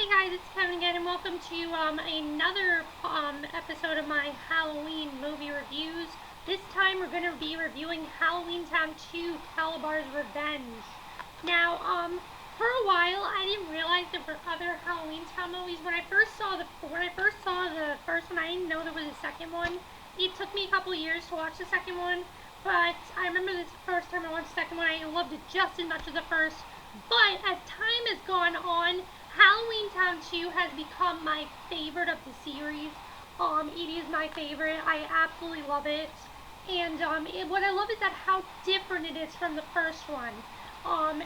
Hey guys, it's Kevin again, and welcome to another episode of my Halloween movie reviews. This time we're going to be reviewing Halloweentown II: Kalabars Revenge. Now, for a while I didn't realize there were other Halloweentown movies. When I first saw the first one, I didn't know there was a second one. It took me a couple years to watch the second one, but I remember this first time I watched the second one, I loved it just as much as the first. But as time has gone on, Halloweentown 2 has become my favorite of the series. It is my favorite. I absolutely love it. And what I love is that how different it is from the first one.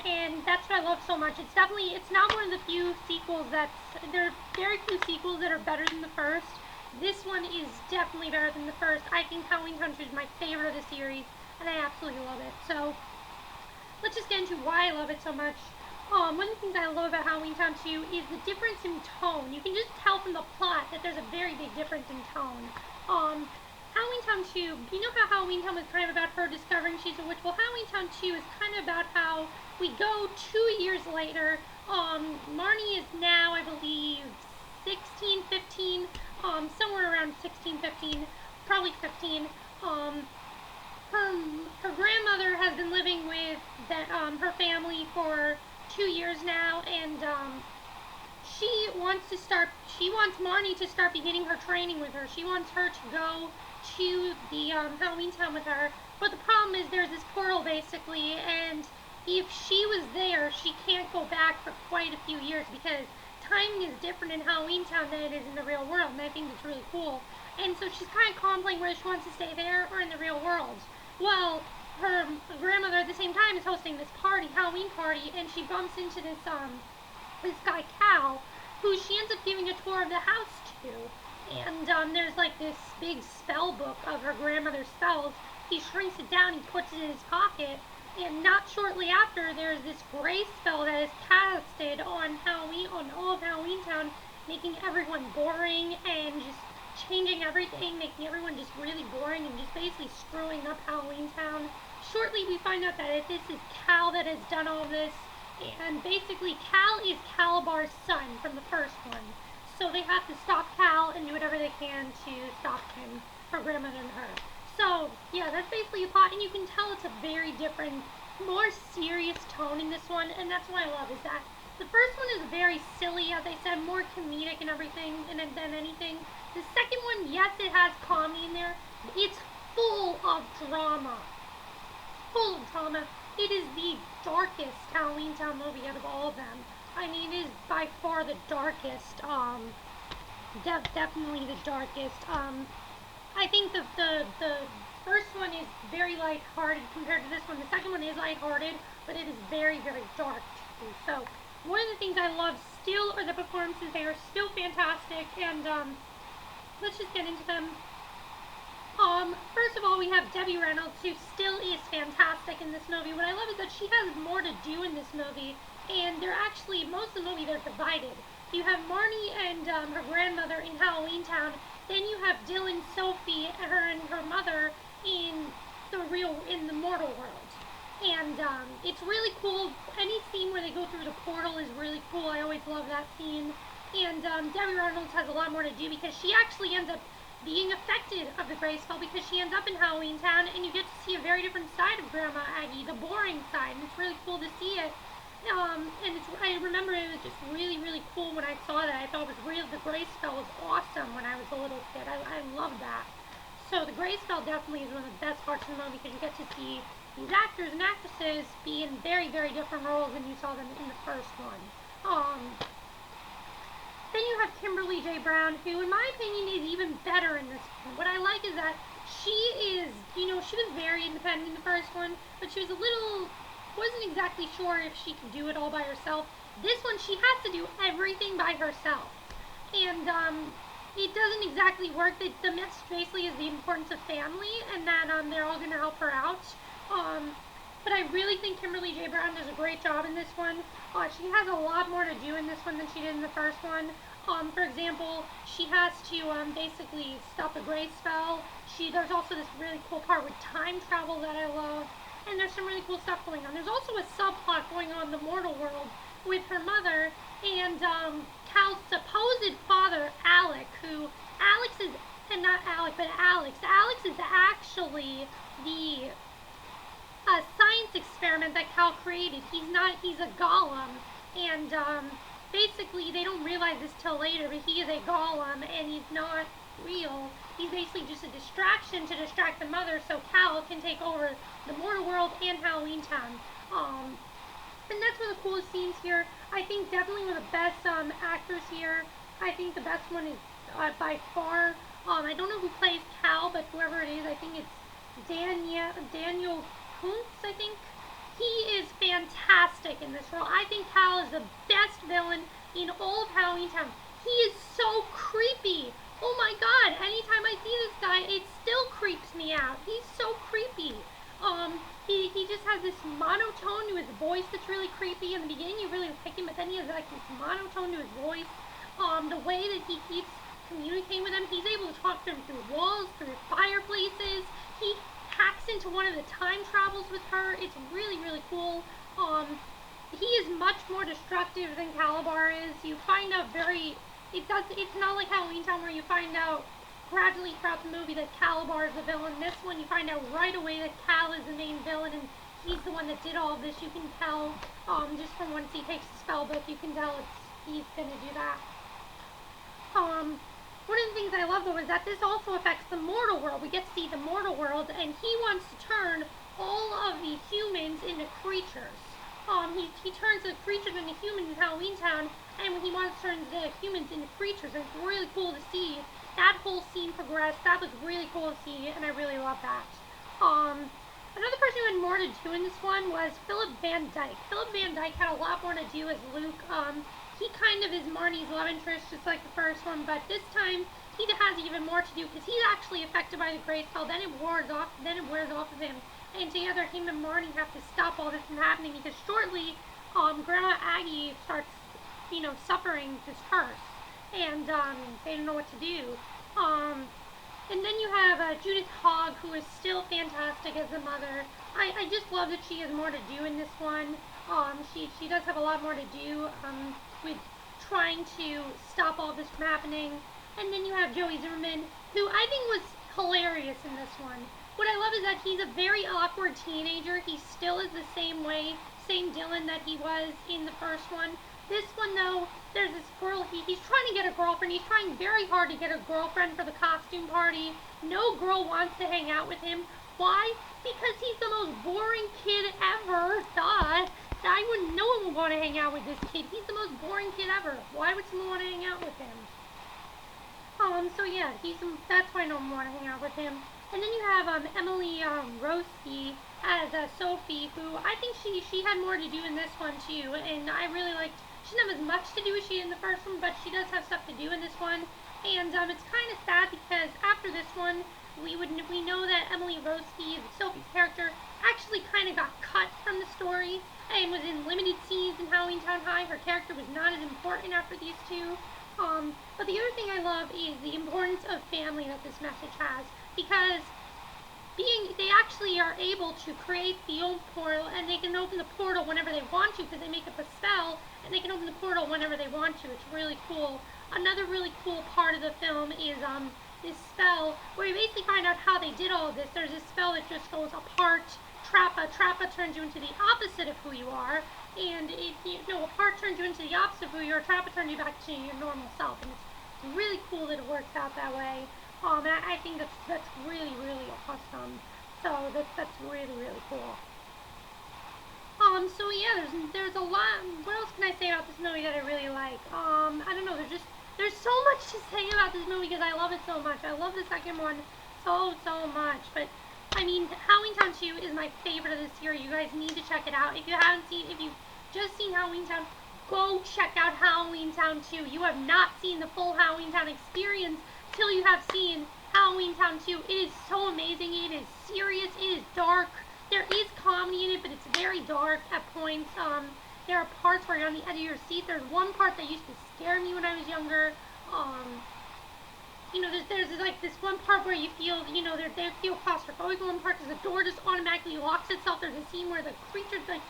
And that's what I love so much. It's not one of the few sequels there are very few sequels that are better than the first. This one is definitely better than the first. I think Halloweentown 2 is my favorite of the series, and I absolutely love it. So, let's just get into why I love it so much. One of the things I love about Halloweentown 2 is the difference in tone. You can just tell from the plot that there's a very big difference in tone. Halloweentown 2, you know how Halloweentown was kind of about her discovering she's a witch? Well, Halloweentown 2 is kind of about how we go 2 years later. Marnie is now, I believe, 16, 15, somewhere around 16, 15, probably 15. Her grandmother has been living with her family for 2 years now, and she wants Marnie to start beginning her training with her. She wants her to go to the Halloweentown with her, but the problem is there's this portal basically, and if she was there, she can't go back for quite a few years because timing is different in Halloweentown than it is in the real world, and I think that's really cool. And so she's kind of contemplating whether she wants to stay there or in the real world. Well, her grandmother at the same time is hosting this party, Halloween party, and she bumps into this guy Cal, who she ends up giving a tour of the house to. And there's like this big spell book of her grandmother's spells. He shrinks it down, he puts it in his pocket, and not shortly after, there's this gray spell that is casted on all of Halloweentown, making everyone boring and just changing everything, making everyone just really boring and just basically screwing up Halloweentown. Shortly, we find out that this is Cal that has done all this, and basically Cal is Kalabars' son from the first one. So they have to stop Cal and do whatever they can to stop him, her grandmother and her. So, yeah, that's basically the plot, and you can tell it's a very different, more serious tone in this one, and that's what I love, is that the first one is very silly, as I said, more comedic and everything than anything. The second one, yes, it has comedy in there. It's full of drama. Full of drama. It is the darkest Halloweentown movie out of all of them. I mean, it is by far the darkest. Definitely the darkest. I think the first one is very lighthearted compared to this one. The second one is lighthearted, but it is very, very dark too. So, one of the things I love still are the performances. They are still fantastic, and let's just get into them. First of all, we have Debbie Reynolds, who still is fantastic in this movie. What I love is that she has more to do in this movie, and they're actually, most of the movie, they're divided. You have Marnie and her grandmother in Halloweentown, then you have Dylan, Sophie, her and her mother in the mortal world. And it's really cool. Any scene where they go through the portal is really cool. I always love that scene. And Debbie Reynolds has a lot more to do because she actually ends up being affected of the gray spell because she ends up in Halloweentown, and you get to see a very different side of Grandma Aggie, the boring side, and it's really cool to see it. I remember it was just really, really cool when I saw that. I thought it was real. The gray spell was awesome when I was a little kid. I loved that. So the gray spell definitely is one of the best parts of the movie because you get to see these actors and actresses be in very, very different roles than you saw them in the first one. Then you have Kimberly J. Brown, who, in my opinion, is even better in this one. What I like is that she was very independent in the first one, but she wasn't exactly sure if she could do it all by herself. This one, she has to do everything by herself. And, it doesn't exactly work. The message basically is the importance of family, and that, they're all going to help her out. But I really think Kimberly J. Brown does a great job in this one. She has a lot more to do in this one than she did in the first one. For example, she has to basically stop a gray spell. There's also this really cool part with time travel that I love. And there's some really cool stuff going on. There's also a subplot going on in the mortal world with her mother and Cal's supposed father, Alec, who Alex is, and not Alec, but Alex. Alex is actually the science experiment that Cal created. He's a golem, and basically they don't realize this till later, but he is a golem, and he's not real. He's basically just a distraction to distract the mother so Cal can take over the mortal world and Halloweentown. And that's one of the coolest scenes here. I think definitely one of the best actors here. I think the best one is by far, I don't know who plays Cal, but whoever it is, I think it's Daniel Kuntz, I think. He is fantastic in this role. I think Cal is the best villain in all of Halloweentown. He is so creepy. Oh my god, anytime I see this guy, it still creeps me out. He's so creepy. He just has this monotone to his voice that's really creepy. In the beginning you really like him, but then he has like this monotone to his voice. The way that he keeps communicating with them, he's able to talk to them through walls, through fireplaces. He hacks into one of the time travels with her. It's really, really cool. He is much more destructive than Kalabar is. You find out it's not like Halloweentown where you find out gradually throughout the movie that Kalabar is the villain. This one you find out right away that Cal is the main villain, and he's the one that did all of this. You can tell, just from once he takes the spell book, you can tell he's gonna do that. One of the things I love though is that this also affects the mortal world. We get to see the mortal world, and he wants to turn all of the humans into creatures. He turns the creatures into humans in Halloweentown, and when he wants to turn the humans into creatures, and it's really cool to see that whole scene progress. That was really cool to see, and I really love that. Another person who had more to do in this one was Philip Van Dyke. Philip Van Dyke had a lot more to do as Luke. He kind of is Marnie's love interest, just like the first one, but this time he has even more to do because he's actually affected by the gray spell. Then it wears off of him, and together him and Marnie have to stop all this from happening because shortly, Grandma Aggie starts, suffering this curse, and they don't know what to do. And then you have Judith Hogg, who is still fantastic as the mother. I just love that she has more to do in this one. She does have a lot more to do with trying to stop all this from happening. And then you have Joey Zimmerman, who I think was hilarious in this one. What I love is that he's a very awkward teenager. He still is the same Dylan that he was in the first one. This one, though, there's this girl, he's trying to get a girlfriend. He's trying very hard to get a girlfriend for the costume party. No girl wants to hang out with him. Why? Because he's the most boring kid ever. Duh. No one would want to hang out with this kid. He's the most boring kid ever. Why would someone want to hang out with him? So yeah, that's why no one would want to hang out with him. And then you have Emily Roski as Sophie, who I think she had more to do in this one too, and I really liked. She doesn't have as much to do as she did in the first one, but she does have stuff to do in this one. And it's kind of sad because after this one, we know that Emily Roski, Sophie's character, actually kind of got cut from the story and was in limited scenes in Halloweentown High. Her character was not as important after these two. But the other thing I love is the importance of family that this message has, because they actually are able to create the own portal, and they can open the portal whenever they want to because they make up a spell, and they can open the portal whenever they want to. It's really cool. Another really cool part of the film is this spell where you basically find out how they did all of this. There's this spell that just goes apart. Trappa turns you into the opposite of who you are, and apart turns you into the opposite of who you are. Trappa turns you back to your normal self, and it's really cool that it works out that way. I think that's really, really awesome. So that's really, really cool. So yeah, there's a lot. What else can I say about this movie that I really like? I don't know. There's so much to say about this movie because I love it so much. I love the second one so much. But I mean, Halloweentown 2 is my favorite of this series. You guys need to check it out. If you've just seen Halloweentown, go check out Halloweentown 2. You have not seen the full Halloweentown experience till you have seen Halloweentown 2. It is so amazing. It is serious. It is dark. There is comedy in it, but it's very dark at points. There are parts where you're on the edge of your seat. There's one part that used to scare me when I was younger. There's like this one part where you feel, they feel claustrophobic in one part because the door just automatically locks itself. There's a scene where the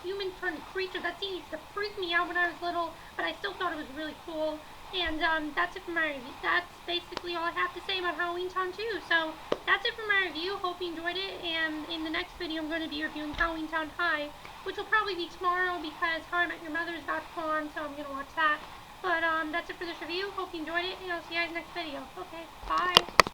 humans turn to creatures. That scene used to freak me out when I was little, but I still thought it was really cool. And that's it for my review. That's basically all I have to say about Halloweentown 2. So that's it for my review. Hope you enjoyed it. And in the next video, I'm going to be reviewing Halloweentown High, which will probably be tomorrow because How I Met Your Mother is about to come on, so I'm going to watch that. But that's it for this review. Hope you enjoyed it, and I'll see you guys next video. Okay, bye.